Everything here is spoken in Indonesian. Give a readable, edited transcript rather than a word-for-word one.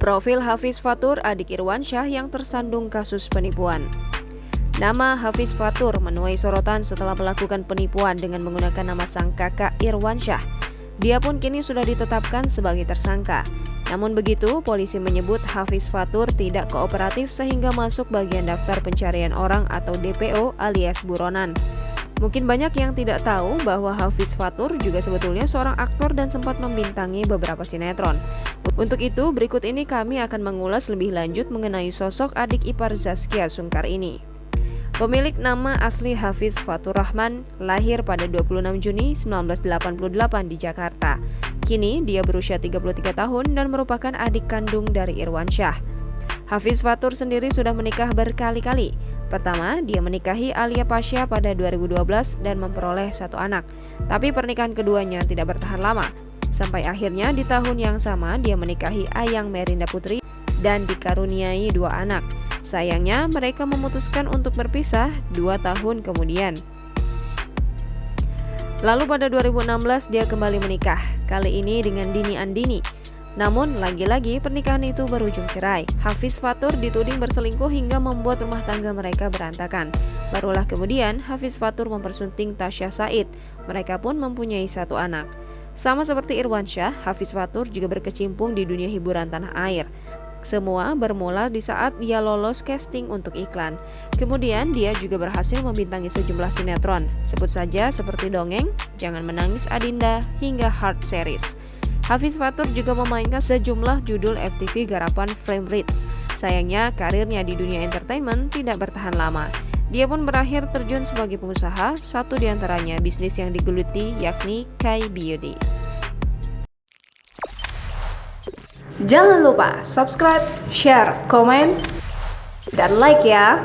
Profil Hafiz Fatur, adik Irwansyah yang tersandung kasus penipuan. Nama Hafiz Fatur menuai sorotan setelah melakukan penipuan dengan menggunakan nama sang kakak Irwansyah. Dia pun kini sudah ditetapkan sebagai tersangka. Namun begitu, polisi menyebut Hafiz Fatur tidak kooperatif sehingga masuk bagian daftar pencarian orang atau DPO alias buronan. Mungkin banyak yang tidak tahu bahwa Hafiz Fatur juga sebetulnya seorang aktor dan sempat membintangi beberapa sinetron. Untuk itu, berikut ini kami akan mengulas lebih lanjut mengenai sosok adik ipar Zaskia Sungkar ini. Pemilik nama asli Hafiz Fatur Rahman lahir pada 26 Juni 1988 di Jakarta. Kini dia berusia 33 tahun dan merupakan adik kandung dari Irwansyah. Hafiz Fatur sendiri sudah menikah berkali-kali. Pertama, dia menikahi Alia Pasha pada 2012 dan memperoleh satu anak. Tapi pernikahan keduanya tidak bertahan lama. Sampai akhirnya di tahun yang sama dia menikahi Ayang Merinda Putri dan dikaruniai 2 anak. Sayangnya mereka memutuskan untuk berpisah 2 tahun kemudian. Lalu pada 2016 dia kembali menikah, kali ini dengan Dini Andini. Namun lagi-lagi pernikahan itu berujung cerai. Hafiz Fatur dituding berselingkuh hingga membuat rumah tangga mereka berantakan. Barulah kemudian Hafiz Fatur mempersunting Tasya Said. Mereka pun mempunyai 1 anak. Sama seperti Irwansyah, Hafiz Fatur juga berkecimpung di dunia hiburan tanah air. Semua bermula di saat ia lolos casting untuk iklan. Kemudian dia juga berhasil membintangi sejumlah sinetron. Sebut saja seperti Dongeng, Jangan Menangis Adinda, hingga Hard Series. Hafiz Fatur juga memainkan sejumlah judul FTV garapan Frame Ritz. Sayangnya karirnya di dunia entertainment tidak bertahan lama. Dia pun berakhir terjun sebagai pengusaha, satu diantaranya bisnis yang digeluti yakni Kai Beauty. Jangan lupa subscribe, share, komen, dan like ya!